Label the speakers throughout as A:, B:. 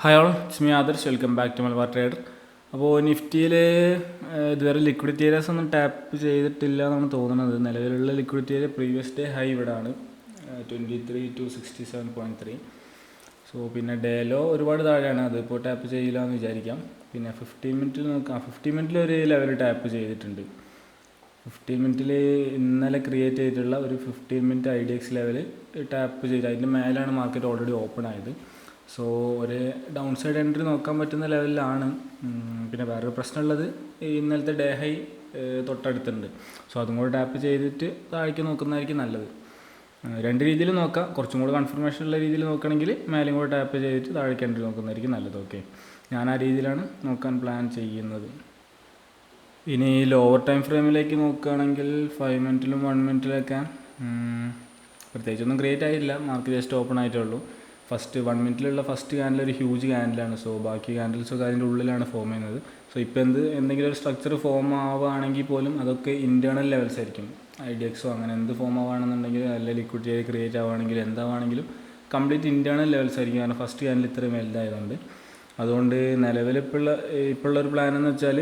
A: Hi all, it's me Adarsh. Welcome back to Malabar trader. അപ്പോൾ നിഫ്റ്റിയിൽ ഇതുവരെ ലിക്വിഡിറ്റി ഏരിയാസ് ഒന്നും ടാപ്പ് ചെയ്തിട്ടില്ല എന്നാണ് തോന്നുന്നത്. നിലവിലുള്ള liquidity area previous day high ഇവിടെ ആണ് 23,267.3. സോ പിന്നെ ഡേലോ ഒരുപാട് താഴെയാണ്, അതിപ്പോൾ ടാപ്പ് ചെയ്യില്ല എന്ന് വിചാരിക്കാം. പിന്നെ 15 മിനിറ്റിൽ നോക്കാം. 15 മിനിറ്റിൽ ഒരു ലെവൽ ടാപ്പ് ചെയ്തിട്ടുണ്ട്. 15 മിനിറ്റിൽ ഇന്നലെ ക്രിയേറ്റ് ചെയ്തിട്ടുള്ള ഒരു 15 മിനിറ്റ് IDX ലെവൽ ടാപ്പ് ചെയ്ത് അതിൻ്റെ മേലാണ് മാർക്കറ്റ് ഓൾറെഡി ഓപ്പൺ ആയത്. സോ ഒരു ഡൗൺ സൈഡ് എൻട്രി നോക്കാൻ പറ്റുന്ന ലെവലിലാണ്. പിന്നെ വേറൊരു പ്രശ്നമുള്ളത്, ഇന്നലത്തെ ഡേ ഹൈ തൊട്ടടുത്തുണ്ട്. സോ അതും കൂടെ ടാപ്പ് ചെയ്തിട്ട് താഴേക്ക് നോക്കുന്നതായിരിക്കും നല്ലത്. രണ്ട് രീതിയിൽ നോക്കാം. കുറച്ചും കൂടെ കൺഫർമേഷൻ ഉള്ള രീതിയിൽ നോക്കുകയാണെങ്കിൽ മേലെയും കൂടെ ടാപ്പ് ചെയ്തിട്ട് താഴേക്ക് എൻട്രി നോക്കുന്നതായിരിക്കും നല്ലത്. ഓക്കെ, ഞാൻ ആ രീതിയിലാണ് നോക്കാൻ പ്ലാൻ ചെയ്യുന്നത്. ഇനി ലോവർ ടൈം ഫ്രെയിമിലേക്ക് നോക്കുകയാണെങ്കിൽ 5 മിനിറ്റിലും 1 മിനിറ്റിലൊക്കെ പ്രത്യേകിച്ചൊന്നും ക്രിയേറ്റ് ആയില്ല. മാർക്കറ്റ് ജസ്റ്റ് ഓപ്പൺ ആയിട്ടേ ഉള്ളൂ. 1 മിനിറ്റിലുള്ള ഫസ്റ്റ് ക്യാൻഡിൽ ഒരു ഹ്യൂജ് ക്യാൻഡിലാണ്. സോ ബാക്കി ക്യാൻഡിൽസൊക്കെ അതിൻ്റെ ഉള്ളിലാണ് ഫോം ചെയ്യുന്നത്. സോ ഇപ്പോൾ എന്തെങ്കിലും ഒരു സ്ട്രക്ചർ ഫോം ആവുകയാണെങ്കിൽ പോലും അതൊക്കെ ഇൻറ്റേർണൽ ലെവൽസ് ആയിരിക്കും. IDXോ അങ്ങനെ എന്ത് ഫോം ആവുകയാണെന്നുണ്ടെങ്കിൽ, നല്ല ലിക്വിഡിറ്റി ക്രിയേറ്റ് ആവുകയാണെങ്കിലും എന്താവുകയാണെങ്കിലും കംപ്ലീറ്റ് ഇൻറ്റേർണൽ ലെവൽസ് ആയിരിക്കും. കാരണം ഫസ്റ്റ് ക്യാൻഡിൽ ഇത്രയും വലുതായതുകൊണ്ട്. അതുകൊണ്ട് നിലവിൽ ഇപ്പോഴുള്ളൊരു പ്ലാൻ എന്ന് വെച്ചാൽ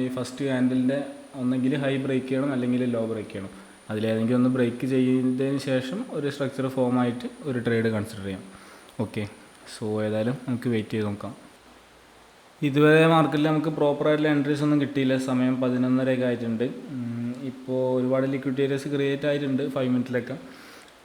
A: ഈ ഫസ്റ്റ് ക്യാൻഡിലിൻ്റെ ഒന്നെങ്കിൽ ഹൈ ബ്രേക്ക് ചെയ്യണം, അല്ലെങ്കിൽ ലോ ബ്രേക്ക് ചെയ്യണം. അതിലേതെങ്കിലും ഒന്ന് ബ്രേക്ക് ചെയ്തതിന് ശേഷം ഒരു സ്ട്രക്ചർ ഫോം ആയിട്ട് ഒരു ട്രേഡ് കൺസിഡർ ചെയ്യാം. ഓക്കെ, സോ ഏതായാലും നമുക്ക് വെയിറ്റ് ചെയ്ത് നോക്കാം. ഇതുവരെ മാർക്കറ്റിൽ നമുക്ക് പ്രോപ്പറായിട്ടുള്ള എൻട്രീസ് ഒന്നും കിട്ടിയില്ല. സമയം 11:30 ആയിട്ടുണ്ട്. ഇപ്പോൾ ഒരുപാട് ലിക്വിഡിറ്റി ഏരിയാസ് ക്രിയേറ്റ് ആയിട്ടുണ്ട് 5 മിനിറ്റിലൊക്കെ.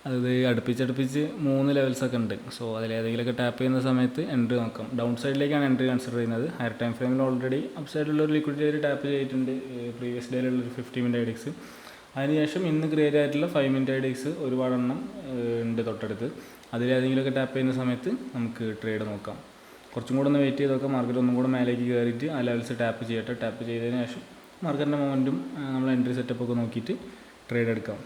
A: അത് അടുപ്പിച്ച് 3 ലെവൽസൊക്കെ ഉണ്ട്. സോ അതിലേതെങ്കിലുമൊക്കെ ടാപ്പ് ചെയ്യുന്ന സമയത്ത് എൻട്രി നോക്കാം. ഡൗൺ സൈഡിലേക്കാണ് എൻട്രി കൺസിഡർ ചെയ്യുന്നത്. ഹയർ ടൈം ഫ്രെയിമിൽ ഓൾറെഡി അപ്പ് സൈഡിലുള്ളൊരു ലിക്വിഡിറ്റി ഏരിയ ടാപ്പ് ചെയ്തിട്ടുണ്ട്, പ്രീവിയസ് ഡേയിലുള്ളൊരു 50 മിനിറ്റ് IDX. അതിനുശേഷം ഇന്ന് ക്രിയേറ്റ് ആയിട്ടുള്ള 5 മിനിറ്റ് IDX ഒരുപാടെണ്ണം ഉണ്ട് തൊട്ടടുത്ത്. അതിലേതെങ്കിലുമൊക്കെ ടാപ്പ് ചെയ്യുന്ന സമയത്ത് നമുക്ക് ട്രേഡ് നോക്കാം. കുറച്ചും കൂടെ ഒന്ന് വെയിറ്റ് ചെയ്ത് നോക്കാം. മാർക്കറ്റ് ഒന്നും കൂടെ മേലേക്ക് കയറിയിട്ട് ആ ലെവൽസ് ടാപ്പ് ചെയ്യട്ടെ. ടാപ്പ് ചെയ്തതിന് ശേഷം മാർക്കറ്റിൻ്റെ മൊമെൻറ്റും നമ്മൾ എൻട്രി സെറ്റപ്പൊക്കെ നോക്കിയിട്ട് ട്രേഡ് എടുക്കാം.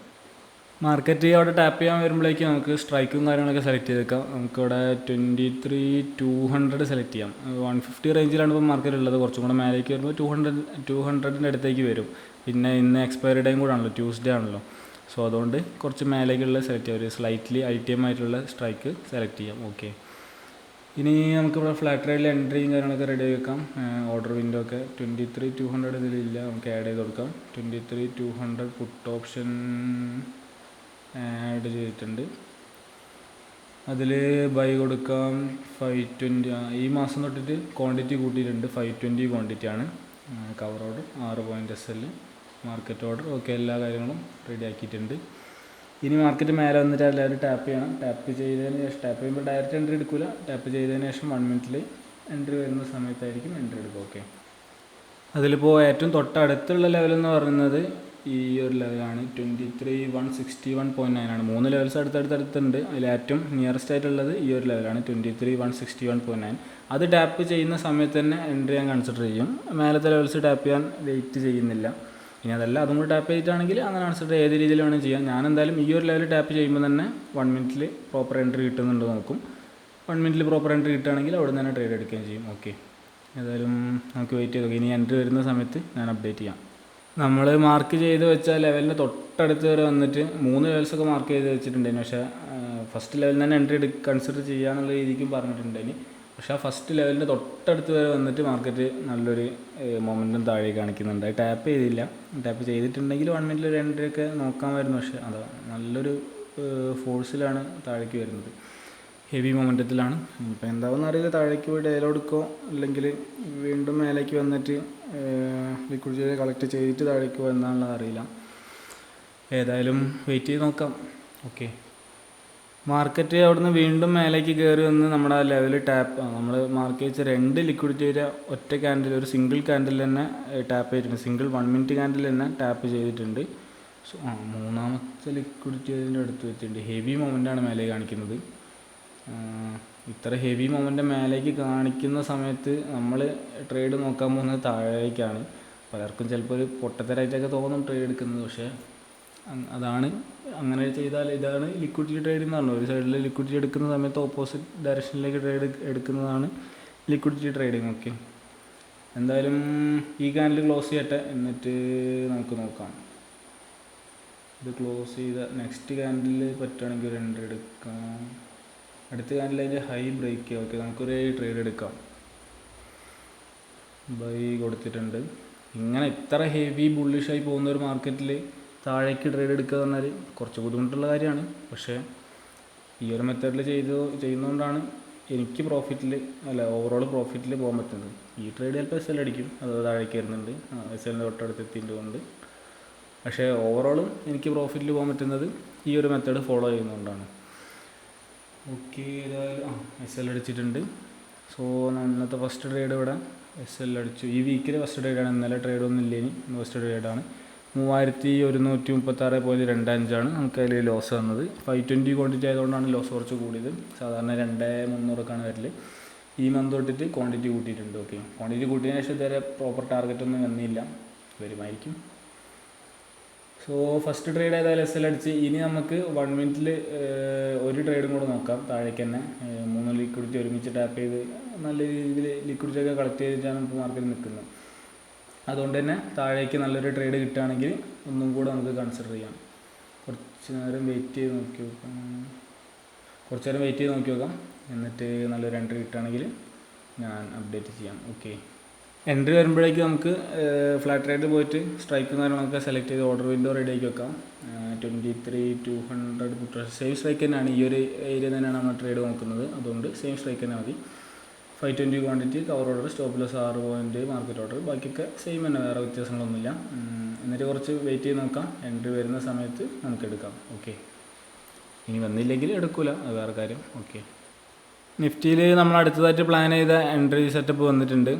A: മാർക്കറ്റ് അവിടെ ടാപ്പ് ചെയ്യാൻ വരുമ്പോഴേക്കും നമുക്ക് സ്ട്രൈക്കും കാര്യങ്ങളൊക്കെ സെലക്ട് ചെയ്തേക്കാം. നമുക്കിവിടെ 23,200 സെലക്ട് ചെയ്യാം. 150 റേഞ്ചിലാണ് ഇപ്പോൾ മാർക്കറ്റ് ഉള്ളത്. കുറച്ചും കൂടെ മേലേക്ക് വരുമ്പോൾ 200ൻ്റെ അടുത്തേക്ക് വരും. പിന്നെ ഇന്ന് എക്സ്പയറി ഡേയും കൂടെ ആണല്ലോ, ട്യൂസ്ഡേ ആണല്ലോ. സോ അതുകൊണ്ട് കുറച്ച് മേലേക്കുള്ള സെലക്ട് ചെയ്യാം. ഒരു സ്ലൈറ്റ്ലി ITM ആയിട്ടുള്ള സ്ട്രൈക്ക് സെലക്ട് ചെയ്യാം. ഓക്കെ, ഇനി നമുക്കിവിടെ ഫ്ലാറ്റ് റേറ്റിൽ എൻട്രിയും കാര്യങ്ങളൊക്കെ റെഡി ആക്കി വെക്കാം. ഓർഡർ വിൻഡോ ഒക്കെ 23,200 ഇതിലില്ല, നമുക്ക് ആഡ് ചെയ്ത് കൊടുക്കാം. 23,200 പുട്ട് ഓപ്ഷൻ ആഡ് ചെയ്തിട്ടുണ്ട്. അതിൽ ബൈ കൊടുക്കാം 520. ഈ മാസം തൊട്ടിട്ട് ക്വാണ്ടിറ്റി കൂട്ടിയിട്ടുണ്ട്, 520 ക്വാണ്ടിറ്റിയാണ്. Cover order 6 point SL, market order okay, എല്ലാ കാര്യങ്ങളും റെഡി ആക്കിയിട്ടുണ്ട്. ഇനി മാർക്കറ്റ് മേലെ വന്നിട്ട് എല്ലാവരും ടാപ്പ് ചെയ്യണം. ടാപ്പ് ചെയ്തതിന് ശേഷം, ടാപ്പ് ചെയ്യുമ്പോൾ ഡയറക്റ്റ് എൻട്രി എടുക്കില്ല. ടാപ്പ് ചെയ്തതിന് ശേഷം 1 മിനിറ്റിൽ എൻട്രി വരുന്ന സമയത്തായിരിക്കും എൻട്രി എടുക്കുക. ഓക്കെ, അതിലിപ്പോൾ ഏറ്റവും തൊട്ടടുത്തുള്ള ലെവലെന്ന് പറയുന്നത് ഈ ഒരു ലെവലാണ്, 23,161.9 ആണ്. 3 ലെവൽസ് അടുത്തടുത്തുണ്ട്. അതിൽ ഏറ്റവും നിയറസ്റ്റ് ആയിട്ടുള്ളത് ഈ ഒരു ലെവലാണ്, 23,161.9. അത് ടാപ്പ് ചെയ്യുന്ന സമയത്ത് തന്നെ എൻട്രി ഞാൻ കൺസിഡർ ചെയ്യും. മേലത്തെ ലെവൽസ് ടാപ്പ് ചെയ്യാൻ വെയിറ്റ് ചെയ്യുന്നില്ല. ഇനി അതല്ല അതും കൂടി ടാപ്പ് ചെയ്തിട്ടാണെങ്കിൽ അങ്ങനെ കൺസിഡർ ഏത് രീതിയിൽ വേണം ചെയ്യാം. ഞാൻ എന്തായാലും ഈ ഒരു ലെവൽ ടാപ്പ് ചെയ്യുമ്പോൾ തന്നെ 1 മിനിറ്റിൽ പ്രോപ്പർ എൻട്രി കിട്ടുന്നുണ്ടോ നോക്കും. 1 മിനിറ്റിൽ പ്രോപ്പർ എൻട്രി കിട്ടുകയാണെങ്കിൽ അവിടെ നിന്ന് തന്നെ ട്രേഡ് എടുക്കുകയും ചെയ്യും. ഓക്കെ, ഏതായാലും നമുക്ക് വെയിറ്റ് ചെയ്ത് നോക്കാം. ഇനി എൻട്രി വരുന്ന സമയത്ത് ഞാൻ അപ്ഡേറ്റ് ചെയ്യാം. നമ്മൾ മാർക്ക് ചെയ്ത് വെച്ച ലെവലിന് തൊട്ടടുത്ത് വരെ വന്നിട്ട് 3 ലെവൽസൊക്കെ മാർക്ക് ചെയ്ത് വെച്ചിട്ടുണ്ടായിരുന്നു. പക്ഷേ ഫസ്റ്റ് ലെവലിൽ തന്നെ എൻട്രി കൺസിഡർ ചെയ്യാന്നുള്ള രീതിക്കും പറഞ്ഞിട്ടുണ്ടായിരുന്നു. പക്ഷേ ആ ഫസ്റ്റ് ലെവലിൻ്റെ തൊട്ടടുത്ത് വരെ വന്നിട്ട് മാർക്കറ്റ് നല്ലൊരു മൊമെൻറ്റം താഴെ കാണിക്കുന്നുണ്ട്. അത് ടാപ്പ് ചെയ്തില്ല. ടാപ്പ് ചെയ്തിട്ടുണ്ടെങ്കിൽ 1 മിനിറ്റിൽ ഒരു എൻട്രി ഒക്കെ നോക്കാമായിരുന്നു. പക്ഷേ അത് നല്ലൊരു ഫോഴ്സിലാണ് താഴേക്ക് വരുന്നത്, ഹെവി മൊമെൻറ്റത്തിലാണ്. ഇപ്പോൾ എന്താണെന്ന് അറിയില്ല, താഴേക്ക് പോയി ഡേലോ എടുക്കോ അല്ലെങ്കിൽ വീണ്ടും മേലേക്ക് വന്നിട്ട് ലിക്വിഡിറ്റി കളക്ട് ചെയ്തിട്ട് താഴേക്ക് പോകുക എന്താണെന്നുള്ളത് അറിയില്ല. ഏതായാലും വെയിറ്റ് ചെയ്ത് നോക്കാം. ഓക്കെ, മാർക്കറ്റ് അവിടുന്ന് വീണ്ടും മേലേക്ക് കയറി വന്ന് നമ്മുടെ ആ ലെവൽ ടാപ്പ്, നമ്മൾ മാർക്ക് ചെയ്ത 2 ലിക്വിഡിറ്റി ഏരിയ ഒറ്റ ക്യാൻഡിൽ, ഒരു സിംഗിൾ ക്യാൻഡിൽ തന്നെ ടാപ്പ് ചെയ്തിട്ടുണ്ട്. സിംഗിൾ 1 മിനിറ്റ് ക്യാൻഡിൽ തന്നെ ടാപ്പ് ചെയ്തിട്ടുണ്ട്. സോ മൂന്നാമത്തെ ലിക്വിഡിറ്റി ഏരിയൻ്റെ അടുത്ത് വെച്ചിട്ടുണ്ട്. ഹെവി മൊമെൻ്റാണ് മേലേക്ക് കാണിക്കുന്നത്. ഇത്ര ഹെവി മൊമെൻ്റ് മേലേക്ക് കാണിക്കുന്ന സമയത്ത് നമ്മൾ ട്രേഡ് നോക്കാൻ പോകുന്നത് താഴേക്കാണ്. പലർക്കും ചിലപ്പോൾ ഒരു പൊട്ടത്തരായിട്ടൊക്കെ തോന്നും ട്രേഡ് എടുക്കുന്നത്. പക്ഷേ അതാണ്, അങ്ങനെ ചെയ്താൽ ഇതാണ് ലിക്വിഡിറ്റി ട്രേഡിംഗ് എന്ന് പറഞ്ഞത്. ഒരു സൈഡിൽ ലിക്വിഡിറ്റി എടുക്കുന്ന സമയത്ത് ഓപ്പോസിറ്റ് ഡയറക്ഷനിലേക്ക് ട്രേഡ് എടുക്കുന്നതാണ് ലിക്വിഡിറ്റി ട്രേഡിംഗ്. ഓക്കെ, എന്തായാലും ഈ ക്യാൻഡിൽ ക്ലോസ് ചെയ്യട്ടെ, എന്നിട്ട് നമുക്ക് നോക്കാം. ഇത് ക്ലോസ് ചെയ്ത നെക്സ്റ്റ് ക്യാൻഡിൽ പറ്റുകയാണെങ്കിൽ ഒരു എൻട്രി എടുക്കാം. അടുത്ത ക്യാൻഡിൽ അതിൻ്റെ ഹൈ ബ്രേക്ക്. ഓക്കെ, നമുക്കൊരു ട്രേഡ് എടുക്കാം. ബൈ കൊടുത്തിട്ടുണ്ട്. ഇങ്ങനെ ഇത്ര ഹെവി ബുള്ളിഷായി പോകുന്ന ഒരു മാർക്കറ്റിൽ താഴേക്ക് ട്രേഡ് എടുക്കുക എന്ന് പറഞ്ഞാൽ കുറച്ച് ബുദ്ധിമുട്ടുള്ള കാര്യമാണ്. പക്ഷേ ഈ ഒരു മെത്തേഡിൽ ചെയ്യുന്നതുകൊണ്ടാണ് എനിക്ക് ഓവറോൾ പ്രോഫിറ്റിൽ പോകാൻ പറ്റുന്നത്. ഈ ട്രേഡ് ചിലപ്പോൾ എസ് എൽ അടിക്കും, അത് താഴേക്ക് വരുന്നുണ്ട്, എസ് എല്ലിൻ്റെ തൊട്ടടുത്ത് എത്തിയതുകൊണ്ട്. പക്ഷേ ഓവറോളും എനിക്ക് പ്രോഫിറ്റിൽ പോകാൻ പറ്റുന്നത് ഈ ഒരു മെത്തേഡ് ഫോളോ ചെയ്യുന്നതുകൊണ്ടാണ്. ഓക്കെ, ഏതായാലും എസ് എൽ അടിച്ചിട്ടുണ്ട്. സോ ഇന്നത്തെ ഫസ്റ്റ് ട്രേഡ് ഇവിടെ എസ് എൽ അടിച്ചു. ഈ വീക്കിൽ ഫസ്റ്റ് ട്രേഡാണ്. ഇന്നലെ ട്രേഡൊന്നും ഇല്ലേനി, ഇന്ന് ഫസ്റ്റ് ട്രേഡാണ്. 3136.25 നമുക്ക് അതിൽ ലോസ് വന്നത്. 520 ക്വാണ്ടിറ്റി ആയതുകൊണ്ടാണ് ലോസ് കുറച്ച് കൂടിയത്. സാധാരണ 2300 വരൽ. ഈ മന്ത് തൊട്ടിട്ട് ക്വാണ്ടിറ്റി കൂട്ടിയിട്ടുണ്ട്. ഓക്കെ, ക്വാണ്ടിറ്റി കൂട്ടിയതിന് ശേഷം ഇതുവരെ പ്രോപ്പർ ടാർഗറ്റൊന്നും വന്നില്ല, വരുമായിരിക്കും. സോ ഫസ്റ്റ് ട്രേഡ് ഏതായാലും എസ് എൽ അടിച്ച്. ഇനി നമുക്ക് 1 മിനിറ്റിൽ ഒരു ട്രേഡും കൂടെ നോക്കാം. താഴേക്ക് തന്നെ 3 ലിക്വിഡിറ്റി ഒരുമിച്ച് ടാപ്പ് ചെയ്ത് നല്ല രീതിയിൽ ലിക്വിഡിറ്റിയൊക്കെ കളക്ട് ചെയ്തിട്ടാണ് ഇപ്പോൾ മാർക്കറ്റിൽ നിൽക്കുന്നത്. അതുകൊണ്ട് തന്നെ താഴേക്ക് നല്ലൊരു ട്രേഡ് കിട്ടുകയാണെങ്കിൽ ഒന്നും കൂടെ നമുക്ക് കൺസിഡർ ചെയ്യാം. കുറച്ച് നേരം വെയിറ്റ് ചെയ്ത് നോക്കി നോക്കാം. എന്നിട്ട് നല്ലൊരു എൻട്രി കിട്ടുകയാണെങ്കിൽ ഞാൻ അപ്ഡേറ്റ് ചെയ്യാം. ഓക്കെ, എൻട്രി വരുമ്പോഴേക്ക് നമുക്ക് ഫ്ലാറ്റ് റേറ്റ് പോയിട്ട് സ്ട്രൈക്കും കാര്യങ്ങളൊക്കെ സെലക്ട് ചെയ്ത് ഓർഡർ വിൻഡോ റെഡി ആക്കി വെക്കാം. 23,200 പുട്ട് സെയിം സ്ട്രൈക്ക് തന്നെയാണ്. ഈ ഒരു ഏരിയ തന്നെയാണ് നമ്മൾ ട്രേഡ് നോക്കുന്നത്. അതുകൊണ്ട് സെയിം സ്ട്രൈക്ക് തന്നെ മതി. 520 quantity, cover order, stop loss 6 point, market order, ബാക്കിയൊക്കെ സെയിം തന്നെ, വേറെ വ്യത്യാസങ്ങളൊന്നുമില്ല. എന്നിട്ട് കുറച്ച് വെയിറ്റ് ചെയ്ത് നോക്കാം. എൻട്രി വരുന്ന സമയത്ത് നമുക്ക് എടുക്കാം. ഓക്കെ, ഇനി വന്നില്ലെങ്കിൽ എടുക്കില്ല, അത് വേറെ കാര്യം. ഓക്കെ, നിഫ്റ്റിയിൽ നമ്മൾ അടുത്തതായിട്ട് പ്ലാൻ ചെയ്ത എൻട്രി സെറ്റപ്പ് വന്നിട്ടുണ്ട്.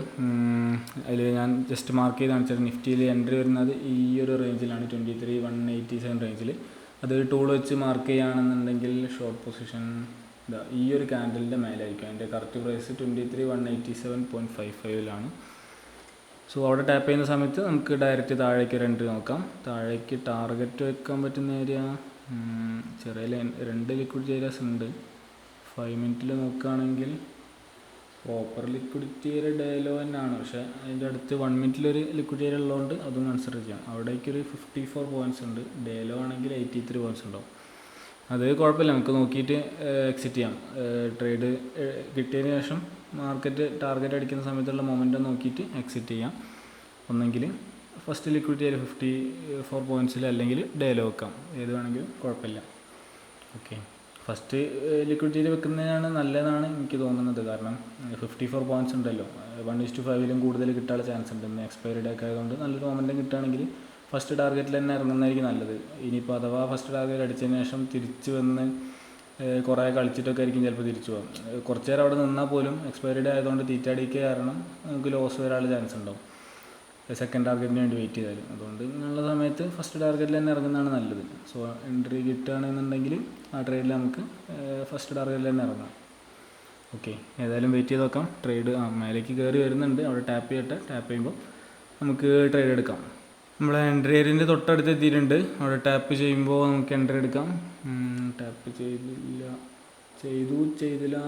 A: അതിൽ ഞാൻ ജസ്റ്റ് മാർക്ക് ചെയ്ത് കാണിച്ചത്. നിഫ്റ്റിയിൽ എൻട്രി വരുന്നത് ഈ ഒരു റേഞ്ചിലാണ്, 23,187 റേഞ്ചിൽ. അത് ടൂൾ വെച്ച് മാർക്ക് ചെയ്യുകയാണെന്നുണ്ടെങ്കിൽ ഷോർട്ട് പൊസിഷൻ ഈ ഒരു ക്യാൻഡലിൻ്റെ മേലായിരിക്കും. അതിൻ്റെ കറക്റ്റ് പ്രൈസ് 23,187.55 സോ അവിടെ ടാപ്പ് ചെയ്യുന്ന സമയത്ത് നമുക്ക് ഡയറക്റ്റ് താഴേക്ക് ഒരു എൻട്രി നോക്കാം. താഴേക്ക് ടാർഗറ്റ് വെക്കാൻ പറ്റുന്ന ഏരിയ ചെറിയ 2 ലിക്വിഡിറ്റി ഏരിയാസ് ഉണ്ട്. 5 മിനിറ്റിൽ നോക്കുകയാണെങ്കിൽ പ്രോപ്പർ ലിക്വിഡിറ്റി ഏരിയ ഡേലോ തന്നെയാണ്. പക്ഷേ അതിൻ്റെ അടുത്ത് 1 മിനിറ്റിലൊരു ലിക്വിഡിറ്റി ഏരിയ ഉള്ളതുകൊണ്ട് അതും കൺസിഡർ ചെയ്യാം. അവിടേക്കൊരു 54 പോയിൻറ്റ്സ് ഉണ്ട്. ഡേലോ ആണെങ്കിൽ 83 പോയിൻറ്റ്സ് ഉണ്ടാവും. അത് കുഴപ്പമില്ല, നമുക്ക് നോക്കിയിട്ട് എക്സിറ്റ് ചെയ്യാം. ട്രേഡ് കിട്ടിയതിന് ശേഷം മാർക്കറ്റ് ടാർഗറ്റ് അടിക്കുന്ന സമയത്തുള്ള മൊമെൻറ്റം നോക്കിയിട്ട് എക്സിറ്റ് ചെയ്യാം. ഒന്നെങ്കിൽ ഫസ്റ്റ് ലിക്വിഡിറ്റി ഏരിയ 54 പോയിൻറ്റ്സിൽ, അല്ലെങ്കിൽ ഡേലോ വെക്കാം. ഏത് വേണമെങ്കിലും കുഴപ്പമില്ല. ഓക്കെ, ഫസ്റ്റ് ലിക്വിഡിറ്റിയിൽ വെക്കുന്നതിനാണ് നല്ലതാണ് എനിക്ക് തോന്നുന്നത്. കാരണം 54 പോയിൻറ്റ്സ് ഉണ്ടല്ലോ, 1:5 കൂടുതൽ കിട്ടാനുള്ള ചാൻസ് ഉണ്ട്. ഇന്ന് എക്സ്പയറി ഡേ ഒക്കെ ആയതുകൊണ്ട് നല്ലൊരു മൊമെൻറ്റം കിട്ടുകയാണെങ്കിൽ ഫസ്റ്റ് ടാർഗറ്റിൽ തന്നെ ഇറങ്ങുന്നതായിരിക്കും നല്ലത്. ഇനിയിപ്പോൾ അഥവാ ഫസ്റ്റ് ടാർഗറ്റ് അടിച്ചതിന് ശേഷം തിരിച്ച് വന്ന് കുറേ കളിച്ചിട്ടൊക്കെ ആയിരിക്കും ചിലപ്പോൾ തിരിച്ചു പോകാം. കുറച്ച് നേരം അവിടെ നിന്നാൽ പോലും എക്സ്പയറി ഡേ ആയതുകൊണ്ട് തീറ്റടിക്കുക കാരണം നമുക്ക് ലോസ് വരാനുള്ള ചാൻസ് ഉണ്ടാവും സെക്കൻഡ് ടാർഗറ്റിന് വേണ്ടി വെയിറ്റ് ചെയ്താലും. അതുകൊണ്ട് ഇങ്ങനെയുള്ള സമയത്ത് ഫസ്റ്റ് ടാർഗറ്റിൽ തന്നെ ഇറങ്ങുന്നതാണ് നല്ലത്. സോ എൻട്രി കിട്ടുകയാണെന്നുണ്ടെങ്കിൽ ആ ട്രേഡിൽ നമുക്ക് ഫസ്റ്റ് ടാർഗറ്റിൽ തന്നെ ഇറങ്ങാം. ഓക്കെ, ഏതായാലും വെയിറ്റ് ചെയ്ത് നോക്കാം. ട്രേഡ് മേലേക്ക് കയറി വരുന്നുണ്ട്. അവിടെ ടാപ്പ് ചെയ്യട്ടെ. ടാപ്പ് ചെയ്യുമ്പോൾ നമുക്ക് ട്രേഡ് എടുക്കാം. നമ്മളെ എൻട്രി ഏരിയൻ്റെ തൊട്ടടുത്ത് എത്തിയിട്ടുണ്ട്. അവിടെ ടാപ്പ് ചെയ്യുമ്പോൾ നമുക്ക് എൻട്രി എടുക്കാം. ടാപ്പ് ചെയ്തില്ല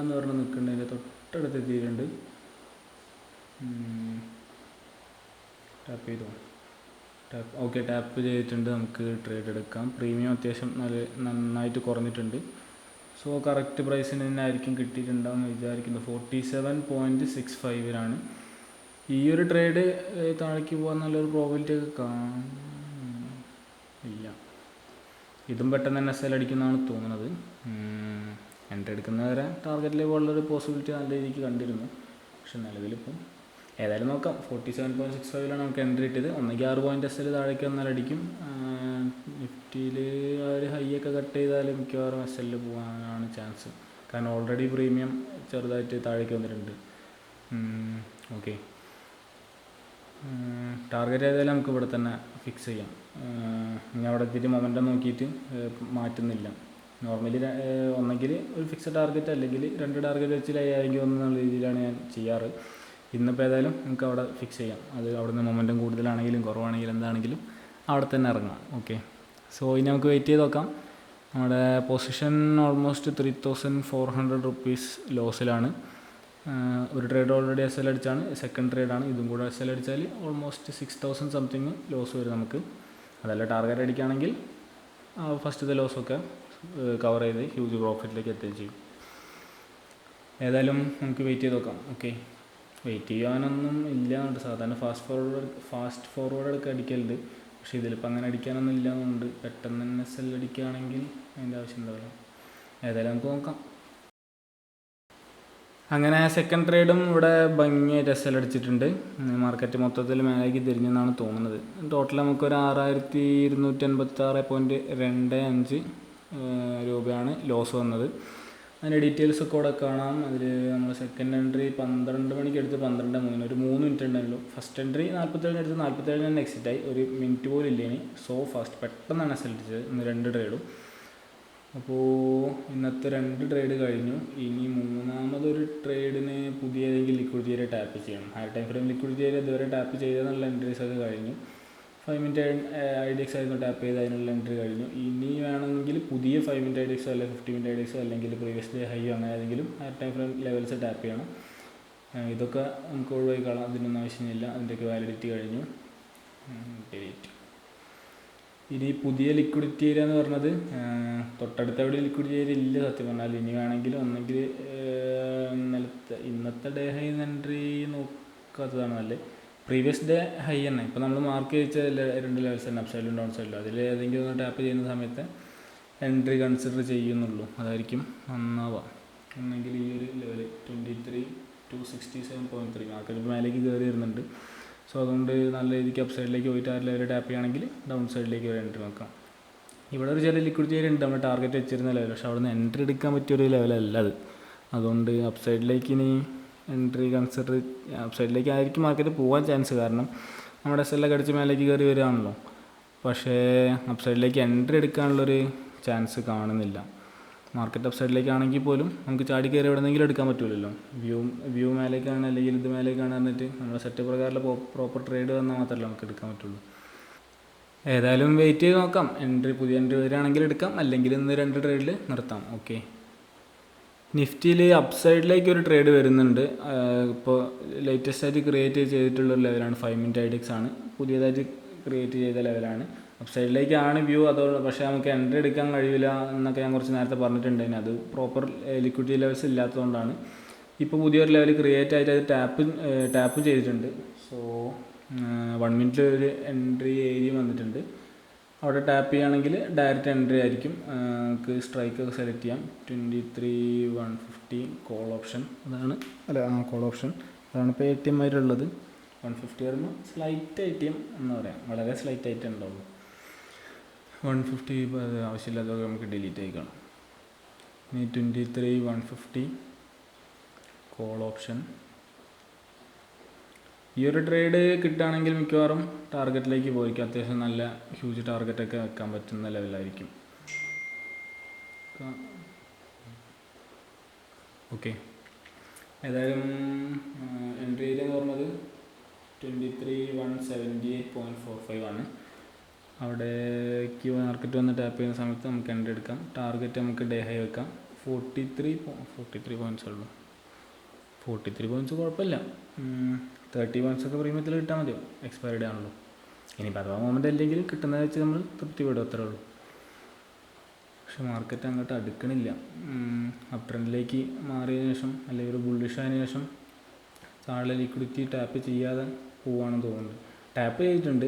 A: എന്ന് പറഞ്ഞ് നിൽക്കുന്നുണ്ട്. അതിൻ്റെ തൊട്ടടുത്ത് എത്തിയിട്ടുണ്ട്. ഓക്കെ, ടാപ്പ് ചെയ്തിട്ടുണ്ട്. നമുക്ക് ട്രേഡ് എടുക്കാം. പ്രീമിയം അത്യാവശ്യം നന്നായിട്ട് കുറഞ്ഞിട്ടുണ്ട്. സോ കറക്റ്റ് പ്രൈസിന് തന്നെ ആയിരിക്കും കിട്ടിയിട്ടുണ്ടാവുമെന്ന് വിചാരിക്കുന്നത്. 47.65 ഈ ഒരു ട്രേഡ് താഴേക്ക് പോകാൻ നല്ലൊരു പ്രോബിലിറ്റി ഒക്കെ ഇല്ല. ഇതും പെട്ടെന്ന് തന്നെ എസ് എൽ അടിക്കുന്നതാണ് തോന്നുന്നത്. എൻട്രി എടുക്കുന്നവരെ ടാർഗറ്റിൽ പോലുള്ളൊരു പോസിബിലിറ്റി നല്ല രീതിക്ക് കണ്ടിരുന്നു. പക്ഷെ നിലവിലിപ്പം ഏതായാലും നോക്കാം. 47.65 നമുക്ക് എൻട്രി കിട്ടിയത്. ഒന്നെങ്കിൽ 6 പോയിൻറ്റ് എസ് എൽ താഴേക്ക് വന്നാൽ അടിക്കും. നിഫ്റ്റിയിൽ ആ ഒരു ഹൈ ഒക്കെ കട്ട് ചെയ്താൽ മിക്കവാറും എസ് എല്ലിൽ പോകാനാണ് ചാൻസ്. കാരണം ഓൾറെഡി പ്രീമിയം ചെറുതായിട്ട് താഴേക്ക് വന്നിട്ടുണ്ട്. ഓക്കെ, ടാർഗറ്റ് ഏതായാലും നമുക്ക് ഇവിടെ തന്നെ ഫിക്സ് ചെയ്യാം. ഇനി അവിടെ എത്തിയിട്ട് മൊമെൻറ്റം നോക്കിയിട്ട് മാറ്റുന്നില്ല. നോർമലി ഒന്നെങ്കിൽ ഒരു ഫിക്സഡ് ടാർഗറ്റ്, അല്ലെങ്കിൽ 2 ടാർഗറ്റ് വെച്ച് ലൈയായെങ്കിൽ എന്നുള്ള രീതിയിലാണ് ഞാൻ ചെയ്യാറ്. ഇന്നിപ്പോൾ ഏതായാലും നമുക്ക് അവിടെ ഫിക്സ് ചെയ്യാം. അത് അവിടെ നിന്ന് മൊമെൻറ്റം കൂടുതലാണെങ്കിലും കുറവാണെങ്കിലും എന്താണെങ്കിലും അവിടെ തന്നെ ഇറങ്ങാം. ഓക്കെ, സോ ഇനി നമുക്ക് വെയിറ്റ് ചെയ്ത് നോക്കാം. നമ്മുടെ പൊസിഷൻ ഓൾമോസ്റ്റ് 3,400 റുപ്പീസ് ലോസിലാണ്. ഒരു ട്രേഡ് ഓൾറെഡി എസ് എൽ അടിച്ചാണ്, സെക്കൻഡ് ട്രേഡാണ്. ഇതും കൂടെ എസ് എൽ അടിച്ചാൽ ഓൾമോസ്റ്റ് 6,000 സംതിങ് ലോസ് വരും നമുക്ക്. അതല്ല ടാർഗറ്റ് അടിക്കുകയാണെങ്കിൽ ഫസ്റ്റത്തെ ലോസൊക്കെ കവർ ചെയ്ത് ഹ്യൂജ് പ്രോഫിറ്റിലേക്ക് എത്തുകയും ചെയ്യും. ഏതായാലും നമുക്ക് വെയിറ്റ് ചെയ്ത് നോക്കാം. ഓക്കെ, വെയിറ്റ് ചെയ്യാനൊന്നും ഇല്ല. സാധാരണ ഫാസ്റ്റ് ഫോർവേഡ് ഒക്കെ അടിക്കലുണ്ട്. പക്ഷേ ഇതിലിപ്പോൾ അങ്ങനെ അടിക്കാനൊന്നും ഇല്ലാന്നുണ്ട്. പെട്ടെന്ന് തന്നെ സെൽ അടിക്കുകയാണെങ്കിൽ അതിൻ്റെ ആവശ്യം ഉണ്ടാവില്ല. ഏതായാലും നമുക്ക് നോക്കാം. അങ്ങനെ സെക്കൻഡ് ട്രേഡും ഇവിടെ ഭംഗിയായിട്ട് SL അടിച്ചിട്ടുണ്ട്. മാർക്കറ്റ് മൊത്തത്തിൽ മേലേക്ക് തിരിഞ്ഞെന്നാണ് തോന്നുന്നത്. ടോട്ടൽ നമുക്കൊരു 6286.25 രൂപയാണ് ലോസ് വന്നത്. അതിൻ്റെ ഡീറ്റെയിൽസ് ഒക്കെ ഇവിടെ കാണാം. അതിൽ നമ്മൾ സെക്കൻഡ് എൻട്രി 12 മണിക്ക് എടുത്ത് 12:03, ഒരു 3 മിനിറ്റ് ഉണ്ടായല്ലോ. ഫസ്റ്റ് എൻട്രി 47 എടുത്ത് 47 തന്നെ എക്സിറ്റ് ആയി. ഒരു മിനിറ്റ് പോലും ഇല്ലേനി. സോ ഫാസ്റ്റ് പെട്ടെന്നാണ് SL അടിച്ചത് ഇന്ന് 2 ട്രേഡും. അപ്പോൾ ഇന്നത്തെ 2 ട്രേഡ് കഴിഞ്ഞു. ഇനി മൂന്നാമതൊരു ട്രേഡിന് പുതിയ ഏതെങ്കിലും ലിക്വിഡിറ്റി ഏരിയ ടാപ്പ് ചെയ്യണം. Higher time frame liquidity area ഇതുവരെ ടാപ്പ് ചെയ്തെന്നുള്ള എൻട്രീസ് ഒക്കെ കഴിഞ്ഞു. 5 മിനിറ്റ് IDX ആയിരുന്നു ടാപ്പ് ചെയ്ത്, അതിനുള്ള എൻട്രി കഴിഞ്ഞു. ഇനി വേണമെങ്കിൽ പുതിയ 5 മിനിറ്റ് IDX അല്ലെങ്കിൽ 50 മിനിറ്റ് IDX അല്ലെങ്കിൽ പ്രീവിയസ് ഡേ ഹൈ അങ്ങനെ ഏതെങ്കിലും higher time frame levels tap ചെയ്യണം. ഇതൊക്കെ നമുക്ക് ഒഴിവായി കാണാം, അതിനൊന്നും ആവശ്യമില്ല. അതിൻ്റെയൊക്കെ വാലിഡിറ്റി കഴിഞ്ഞു. ഡിലീറ്റ്. ഇനി പുതിയ ലിക്വിഡിറ്റി ഏരിയ എന്ന് പറഞ്ഞത് തൊട്ടടുത്ത എവിടെ ലിക്വിഡിറ്റി ഏരിയ ഇല്ല സത്യം പറഞ്ഞാൽ. ഇനി വേണമെങ്കിൽ ഒന്നെങ്കിൽ ഇന്നത്തെ ഡേ ഹൈ എൻട്രി നോക്കാത്തതാണ് നല്ലത്. പ്രീവിയസ് ഡേ ഹൈ തന്നെ ഇപ്പോൾ നമ്മൾ മാർക്ക് ചെയ്ത 2 ലെവൽസ് തന്നെ, അപ്പ് സൈഡിലും ഡൗൺ സൈഡിലും. അതിൽ ഏതെങ്കിലും ഒന്ന് ടാപ്പ് ചെയ്യുന്ന സമയത്ത് എൻട്രി കൺസിഡർ ചെയ്യുന്നുള്ളൂ. അതായിരിക്കും നന്നാവുക. ഒന്നെങ്കിൽ ഈ ഒരു ലെവൽ 23,267.3 മാർക്കറ്റ് മേലേക്ക് കയറി വരുന്നുണ്ട്. സോ അതുകൊണ്ട് നല്ല രീതിക്ക് അപ്പ് സൈഡിലേക്ക് പോയിട്ട് ആ ലെവൽ ടാപ്പ് ചെയ്യുകയാണെങ്കിൽ ഡൗൺ സൈഡിലേക്ക് ഒരു എൻട്രി നോക്കാം. ഇവിടെ ഒരു ചെറിയ ലിക്വിഡിറ്റി ഏരിയ ഉണ്ട്, നമ്മൾ ടാർഗറ്റ് വെച്ചിരുന്ന ലെവൽ. പക്ഷേ അവിടെ നിന്ന് എൻട്രി എടുക്കാൻ പറ്റിയൊരു ലെവലല്ല അത്. അതുകൊണ്ട് അപ്പ് സൈഡിലേക്ക് ഇനി എൻട്രി കൺസിഡർ അപ്പ് സൈഡിലേക്ക് ആയിരിക്കും മാർക്കറ്റ് പോകാൻ ചാൻസ്. കാരണം നമ്മുടെ SL ഒക്കെ അടിച്ച് മേലേക്ക് കയറി വരികയാണല്ലോ. പക്ഷേ അപ്പ് സൈഡിലേക്ക് എൻട്രി എടുക്കാനുള്ളൊരു ചാൻസ് കാണുന്നില്ല. മാർക്കറ്റ് അപ്പ് സൈഡിലേക്കാണെങ്കിൽ പോലും നമുക്ക് ചാടി കയറി എവിടെയെങ്കിലും എടുക്കാൻ പറ്റില്ലല്ലോ. വ്യൂ മേലേക്കാണ് അല്ലെങ്കിൽ ഇത് മേലേക്കാണ് പറഞ്ഞിട്ട് നമ്മുടെ സെറ്റ് പ്രകാരമുള്ള പ്രോപ്പർ ട്രേഡ് വന്നാൽ മാത്രമല്ല നമുക്ക് എടുക്കാൻ പറ്റുള്ളൂ. ഏതായാലും വെയിറ്റ് ചെയ്ത് നോക്കാം. പുതിയ എൻട്രി വരികയാണെങ്കിൽ എടുക്കാം, അല്ലെങ്കിൽ ഇന്ന് 2 ട്രേഡിൽ നിർത്താം. ഓക്കെ, നിഫ്റ്റിയിൽ അപ്പ് സൈഡിലേക്ക് ഒരു ട്രേഡ് വരുന്നുണ്ട്. ഇപ്പോൾ ലേറ്റസ്റ്റ് ആയിട്ട് ക്രിയേറ്റ് ചെയ്തിട്ടുള്ളൊരു ലെവലാണ് 5 മിനിറ്റ് IDX ആണ്. പുതിയതായിട്ട് ക്രിയേറ്റ് ചെയ്ത ലെവലാണ്. അപ്പ് സൈഡിലേക്കാണ് വ്യൂ. പക്ഷേ നമുക്ക് എൻട്രി എടുക്കാൻ കഴിയില്ല എന്നൊക്കെ ഞാൻ കുറച്ച് നേരത്തെ പറഞ്ഞിട്ടുണ്ടായിരുന്നു. അത് പ്രോപ്പർ ലിക്വിഡിറ്റി ലെവൽസ് ഇല്ലാത്തതുകൊണ്ടാണ്. ഇപ്പോൾ പുതിയൊരു ലെവൽ ക്രിയേറ്റ് ആയിട്ട് അത് ടാപ്പ് ചെയ്തിട്ടുണ്ട്. സോ 1 മിനിറ്റിൽ ഒരു എൻട്രി ഏരിയ വന്നിട്ടുണ്ട്. അവിടെ ടാപ്പ് ചെയ്യുകയാണെങ്കിൽ ഡയറക്റ്റ് എൻട്രി ആയിരിക്കും. നമുക്ക് സ്ട്രൈക്കൊക്കെ സെലക്ട് ചെയ്യാം. 23,150 കോൾ ഓപ്ഷൻ കോൾ ഓപ്ഷൻ അതാണ് ഇപ്പോൾ ATM ആയിട്ടുള്ളത്. 150 വരുമ്പോൾ സ്ലൈറ്റ് ATM എന്ന് പറയാം, വളരെ സ്ലൈറ്റ് ആയിട്ട് ഉണ്ടാവുള്ളൂ. 150 അത് ആവശ്യമില്ലാത്തതൊക്കെ നമുക്ക് ഡിലീറ്റ് ആയിക്കണം. ഇനി 23,150 കോൾ ഓപ്ഷൻ. ഈ ഒരു ട്രേഡ് കിട്ടുകയാണെങ്കിൽ മിക്കവാറും ടാർഗറ്റിലേക്ക് പോയിരിക്കും. അത്യാവശ്യം നല്ല ഹ്യൂജ് ടാർഗറ്റൊക്കെ വെക്കാൻ പറ്റുന്ന ലെവലായിരിക്കും. ഓക്കെ, ഏതായാലും എൻട്രി ഏരിയ എന്ന് പറഞ്ഞത് 23,178.45 ആണ്. അവിടേക്ക് മാർക്കറ്റ് വന്ന് ടാപ്പ് ചെയ്യുന്ന സമയത്ത് നമുക്ക് എൻട്രി എടുക്കാം. ടാർഗറ്റ് നമുക്ക് ഡേ ഹൈ വെക്കാം. 43 പോയിൻറ്റ്സ് ഉള്ളൂ. 43 പോയിൻറ്റ്സ് കുഴപ്പമില്ല. 30 പോയിൻറ്റ്സൊക്കെ പ്രീമിയത്തിൽ കിട്ടാൽ മതിയോ? എക്സ്പയറി ഡേ ആണല്ലോ. ഇനി അഥവാ മൊമെൻ്റ് അല്ലെങ്കിൽ കിട്ടുന്നത് വെച്ച് നമ്മൾ തൃപ്തിപ്പെടും, അത്രേ ഉള്ളൂ. പക്ഷെ മാർക്കറ്റ് അങ്ങോട്ട് അടുക്കണില്ല. അപ്പ് ട്രെൻഡിലേക്ക് മാറിയതിനു ശേഷം അല്ലെങ്കിൽ ഒരു ബുള്ളിഷ് ആയതിനു ശേഷം താഴെ ലിക്വിഡിറ്റി ടാപ്പ് ചെയ്യാതെ പോവുകയാണെന്ന് തോന്നുന്നുണ്ട്. ടാപ്പ് ചെയ്തിട്ടുണ്ട്,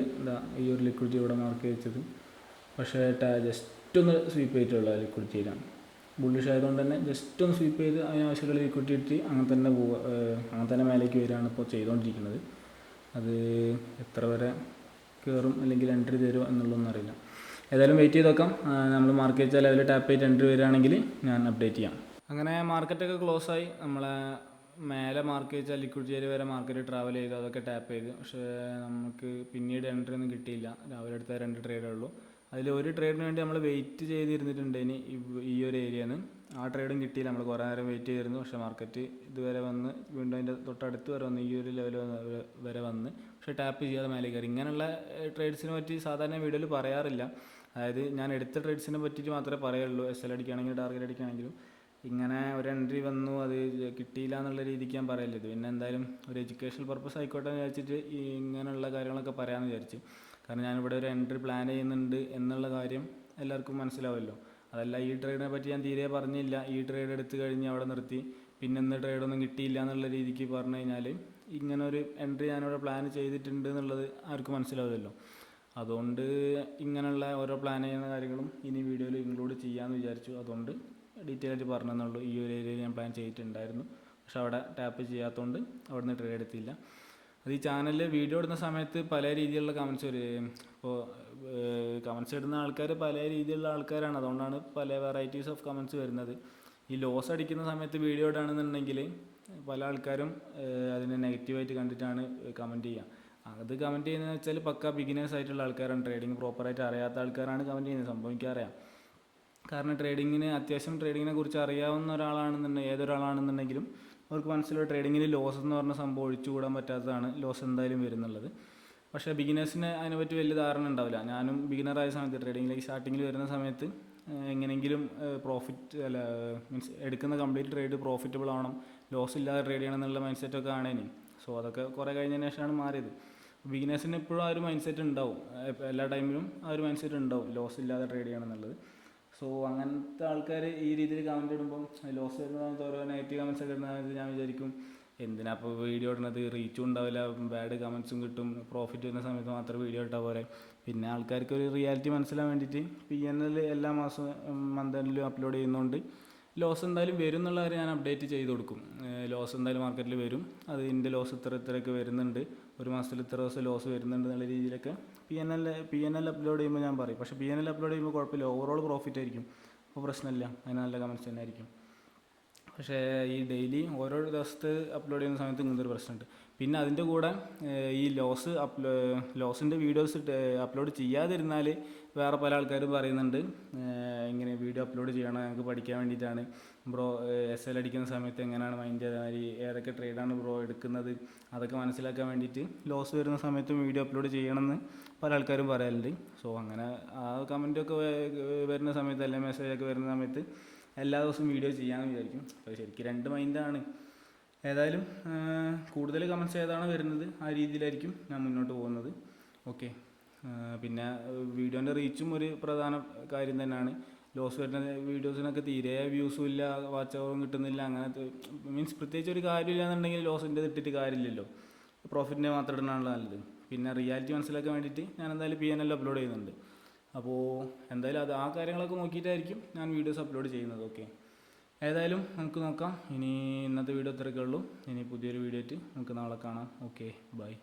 A: ഈ ഒരു ലിക്വിഡിറ്റി ഇവിടെ മാർക്ക് ചെയ്തത്. പക്ഷേ ജസ്റ്റ് ഒന്ന് സ്വീപ്പ് ചെയ്തിട്ടുള്ള ലിക്വിഡിറ്റി ചെയ്താണ്. ബുള്ളിഷ് ആയതുകൊണ്ട് തന്നെ ജസ്റ്റ് ഒന്ന് സ്വീപ്പ് ചെയ്ത് അതിനാവശ്യമുള്ള ലിക്വിഡിറ്റി ഇട്ട് അങ്ങനെ തന്നെ മേലേക്ക് വരികയാണ് ഇപ്പോൾ ചെയ്തുകൊണ്ടിരിക്കുന്നത്. അത് എത്ര വരെ കയറും അല്ലെങ്കിൽ എൻട്രി തരുമോ എന്നുള്ളതൊന്നും അറിയില്ല. ഏതായാലും വെയിറ്റ് ചെയ്ത് നോക്കാം. നമ്മൾ മാർക്ക് ചെയ്ത ലെവലിൽ ടാപ്പ് ചെയ്ത് എൻട്രി വരികയാണെങ്കിൽ ഞാൻ അപ്ഡേറ്റ് ചെയ്യാം. അങ്ങനെ മാർക്കറ്റൊക്കെ ക്ലോസ് ആയി. നമ്മളെ മേലെ മാർക്ക് ചെയ്ത ലിക്വിഡിറ്റി ഏരിയ വരെ മാർക്കറ്റ് ട്രാവൽ ചെയ്തു, അതൊക്കെ ടാപ്പ് ചെയ്തു. പക്ഷേ നമുക്ക് പിന്നീട് എൻട്രി ഒന്നും കിട്ടിയില്ല. രാവിലെ എടുത്ത 2 ട്രേഡേ ഉള്ളൂ. അതിൽ ഒരു ട്രേഡിന് വേണ്ടി നമ്മൾ വെയിറ്റ് ചെയ്തിരുന്നിട്ടുണ്ട് ഇനി ഈ ഒരു ഏരിയയിൽ നിന്ന്. ആ ട്രേഡും കിട്ടിയില്ല. നമ്മൾ കുറേ നേരം വെയിറ്റ് ചെയ്തിരുന്നു. പക്ഷേ മാർക്കറ്റ് ഇതുവരെ വന്ന് വീണ്ടും അതിൻ്റെ തൊട്ടടുത്ത് വരെ വന്ന് ഈ ഒരു ലെവൽ വരെ വന്ന് പക്ഷേ ടാപ്പ് ചെയ്യാതെ മേലെ കയറി. ഇങ്ങനെയുള്ള ട്രേഡ്സിനെ പറ്റി സാധാരണ വീഡിയോയിൽ പറയാറില്ല. അതായത് ഞാൻ എടുത്ത ട്രേഡ്സിനെ പറ്റിയിട്ട് മാത്രമേ പറയുള്ളൂ. SL അടിക്കുകയാണെങ്കിലും ടാർഗറ്റ് അടിക്കുകയാണെങ്കിലും. ഇങ്ങനെ ഒരു എൻട്രി വന്നു അത് കിട്ടിയില്ല എന്നുള്ള രീതിക്ക് ഞാൻ പറയില്ല. ഇത് പിന്നെ എന്തായാലും ഒരു എഡ്യൂക്കേഷണൽ പർപ്പസ് ആയിക്കോട്ടെ എന്ന് വിചാരിച്ചിട്ട് ഇങ്ങനെയുള്ള കാര്യങ്ങളൊക്കെ പറയാമെന്ന് വിചാരിച്ചു. കാരണം ഞാനിവിടെ ഒരു എൻട്രി പ്ലാൻ ചെയ്യുന്നുണ്ട് എന്നുള്ള കാര്യം എല്ലാവർക്കും മനസ്സിലാവുമല്ലോ. അതല്ല, ഈ ട്രേഡിനെ പറ്റി ഞാൻ തീരെ പറഞ്ഞില്ല. ഈ ട്രേഡ് എടുത്തു കഴിഞ്ഞ് അവിടെ നിർത്തി. പിന്നെ ഇന്ന് ട്രേഡൊന്നും കിട്ടിയില്ല എന്നുള്ള രീതിക്ക് പറഞ്ഞു കഴിഞ്ഞാൽ ഇങ്ങനെ ഒരു എൻട്രി ഞാനിവിടെ പ്ലാൻ ചെയ്തിട്ടുണ്ട് എന്നുള്ളത് ആർക്കും മനസ്സിലാവില്ലല്ലോ. അതുകൊണ്ട് ഇങ്ങനെയുള്ള ഓരോ പ്ലാൻ ചെയ്യുന്ന കാര്യങ്ങളും ഇനി വീഡിയോയിൽ ഇൻക്ലൂഡ് ചെയ്യാമെന്ന് വിചാരിച്ചു. അതുകൊണ്ട് ഡീറ്റെയിൽ ആയിട്ട് പറഞ്ഞെന്നുള്ളൂ. ഈ ഒരു ഏരിയയിൽ ഞാൻ പ്ലാൻ ചെയ്തിട്ടുണ്ടായിരുന്നു, പക്ഷെ അവിടെ ടാപ്പ് ചെയ്യാത്തതുകൊണ്ട് അവിടെ നിന്ന് ട്രേഡ് എടുത്തില്ല. അത് ഈ ചാനലിൽ വീഡിയോ ഇടുന്ന സമയത്ത് പല രീതിയിലുള്ള കമൻസ് വരും. ഇപ്പോൾ കമൻസ് ഇടുന്ന ആൾക്കാർ പല രീതിയിലുള്ള ആൾക്കാരാണ്, അതുകൊണ്ടാണ് പല വെറൈറ്റീസ് ഓഫ് കമൻസ് വരുന്നത്. ഈ ലോസ് അടിക്കുന്ന സമയത്ത് വീഡിയോ ഇടുകയാണെന്നുണ്ടെങ്കിൽ പല ആൾക്കാരും അതിനെ നെഗറ്റീവായിട്ട് കണ്ടിട്ടാണ് കമൻറ്റ് ചെയ്യുക. അത് കമൻറ്റ് ചെയ്യുന്നതെന്ന് വെച്ചാൽ പക്ക ബിഗിനേഴ്സ് ആയിട്ടുള്ള ആൾക്കാരാണ്, ട്രേഡിങ് പ്രോപ്പറായിട്ട് അറിയാത്ത ആൾക്കാരാണ് കമൻറ്റ് ചെയ്യുന്നത്. സംഭവം എനിക്കറിയാം. കാരണം അത്യാവശ്യം ട്രേഡിങ്ങിനെ കുറിച്ച് അറിയാവുന്ന ഒരാളാണെന്നുണ്ടെങ്കിൽ ഏതൊരാളാണെന്നുണ്ടെങ്കിലും അവർക്ക് മനസ്സിലാവും ട്രേഡിങ്ങിൽ ലോസ് എന്ന് പറഞ്ഞ സംഭവം ഒഴിച്ചുകൂടാൻ പറ്റാത്തതാണ്, ലോസ് എന്തായാലും വരുന്നുള്ളത്. പക്ഷേ ബിഗിനേഴ്സിന് അതിനെപ്പറ്റി വലിയ ധാരണ ഉണ്ടാവില്ല. ഞാനും ബിഗിനറായ സമയത്ത് ട്രേഡിങ്ങിലേക്ക് സ്റ്റാർട്ടിങ്ങിൽ വരുന്ന സമയത്ത് എങ്ങനെയെങ്കിലും മീൻസ് എടുക്കുന്ന കംപ്ലീറ്റ് ട്രേഡ് പ്രോഫിറ്റബിൾ ആവണം, ലോസ് ഇല്ലാതെ ട്രേഡ് ചെയ്യണം എന്നുള്ള മൈൻഡ് സെറ്റൊക്കെ ആണേന്. സോ അതൊക്കെ കുറേ കഴിഞ്ഞതിന് ശേഷമാണ് മാറിയത്. ബിഗിനേഴ്സിന് എപ്പോഴും ആ ഒരു മൈൻഡ് സെറ്റ് ഉണ്ടാവും, എല്ലാ ടൈമിലും ആ ഒരു മൈൻഡ് സെറ്റ് ഉണ്ടാവും ലോസ് ഇല്ലാതെ ട്രേഡ് ചെയ്യണം എന്നുള്ളത്. സോ അങ്ങനത്തെ ആൾക്കാർ ഈ രീതിയിൽ കമൻറ്റ് ഇടുമ്പം ലോസ് വരുന്ന സമയത്ത് ഓരോ നെഗറ്റീവ് കമൻസ് ഒക്കെ ഇടുന്ന സമയത്ത് ഞാൻ വിചാരിക്കും എന്തിനാ അപ്പോൾ വീഡിയോ ഇടുന്നത്, റീച്ചും ഉണ്ടാവില്ല, ബാഡ് കമൻസും കിട്ടും, പ്രോഫിറ്റ് വരുന്ന സമയത്ത് മാത്രം വീഡിയോ ഇട്ടാൽ പോലെ. പിന്നെ ആൾക്കാർക്ക് ഒരു റിയാലിറ്റി മനസ്സിലാൻ വേണ്ടിയിട്ട് PNL എല്ലാ മാസവും മന്ത് എൻഡിലും അപ്ലോഡ് ചെയ്യുന്നതുകൊണ്ട് ലോസ് എന്തായാലും വരും എന്നുള്ള കാര്യം ഞാൻ അപ്ഡേറ്റ് ചെയ്ത് കൊടുക്കും. ലോസ് എന്തായാലും മാർക്കറ്റിൽ വരും, അത് ഇതിൻ്റെ ലോസ് ഇത്രയൊക്കെ വരുന്നുണ്ട്, ഒരു മാസത്തിൽ ഇത്ര ദിവസം ലോസ് വരുന്നുണ്ട് എന്നുള്ള രീതിയിലൊക്കെ PNL അപ്ലോഡ് ചെയ്യുമ്പോൾ ഞാൻ പറയും. പക്ഷേ PNL അപ്ലോഡ് ചെയ്യുമ്പോൾ കുഴപ്പമില്ല, ഓവറോൾ പ്രോഫിറ്റ് ആയിരിക്കും, അപ്പോൾ പ്രശ്നമില്ല, അതിന് നല്ല കമൻസ് തന്നെ ആയിരിക്കും. പക്ഷേ ഈ ഡെയിലി ഓരോ ദിവസത്തെ അപ്ലോഡ് ചെയ്യുന്ന സമയത്ത് ഇങ്ങനത്തെ ഒരു പ്രശ്നമുണ്ട്. പിന്നെ അതിൻ്റെ കൂടെ ഈ ലോസിൻ്റെ വീഡിയോസ് അപ്ലോഡ് ചെയ്യാതിരുന്നാൽ വേറെ പല ആൾക്കാരും പറയുന്നുണ്ട് ഇങ്ങനെ വീഡിയോ അപ്ലോഡ് ചെയ്യണം, ഞങ്ങൾക്ക് പഠിക്കാൻ വേണ്ടിയിട്ടാണ് ബ്രോ, SL അടിക്കുന്ന സമയത്ത് എങ്ങനെയാണ് മൈൻഡ് ചെയ്ത മാതിരി, ഏതൊക്കെ ട്രേഡാണ് ബ്രോ എടുക്കുന്നത്, അതൊക്കെ മനസ്സിലാക്കാൻ വേണ്ടിയിട്ട് ലോസ് വരുന്ന സമയത്തും വീഡിയോ അപ്ലോഡ് ചെയ്യണമെന്ന് പല ആൾക്കാരും പറയാറുണ്ട്. സോ അങ്ങനെ ആ കമൻറ്റൊക്കെ വരുന്ന സമയത്ത് അല്ലെങ്കിൽ മെസ്സേജൊക്കെ വരുന്ന സമയത്ത് എല്ലാ ദിവസവും വീഡിയോ ചെയ്യാമെന്ന് വിചാരിക്കും. അപ്പോൾ ശരിക്കും രണ്ട് മൈൻഡാണ്. ഏതായാലും കൂടുതൽ കമൻറ്റ്സ് ഏതാണ് വരുന്നത് ആ രീതിയിലായിരിക്കും ഞാൻ മുന്നോട്ട് പോകുന്നത്. ഓക്കെ. പിന്നെ വീഡിയോൻ്റെ റീച്ചും ഒരു പ്രധാന കാര്യം തന്നെയാണ്. ലോസ് വരുന്ന വീഡിയോസിനൊക്കെ തീരെ വ്യൂസും ഇല്ല, വാച്ച് അവറും കിട്ടുന്നില്ല, അങ്ങനത്തെ മീൻസ് പ്രത്യേകിച്ച് ഒരു കാര്യമില്ല എന്നുണ്ടെങ്കിൽ ലോസിൻ്റെ ഇട്ടിട്ട് കാര്യമില്ലല്ലോ, പ്രോഫിറ്റിൻ്റെ മാത്രം ഇടുന്നതാണല്ലോ നല്ലത്. പിന്നെ റിയാലിറ്റി മനസ്സിലാക്കാൻ വേണ്ടിയിട്ട് ഞാൻ എന്തായാലും PNL അപ്ലോഡ് ചെയ്യുന്നുണ്ട്. അപ്പോൾ എന്തായാലും ആ കാര്യങ്ങളൊക്കെ നോക്കിയിട്ടായിരിക്കും ഞാൻ വീഡിയോസ് അപ്ലോഡ് ചെയ്യുന്നത്. ഓക്കെ. ഏതായാലും നമുക്ക് നോക്കാം. ഇനി ഇന്നത്തെ വീഡിയോ ഇത്രയൊക്കെ ഉള്ളൂ. ഇനി പുതിയൊരു വീഡിയോ ആയിട്ട് നമുക്ക് നാളെ കാണാം. Okay, by.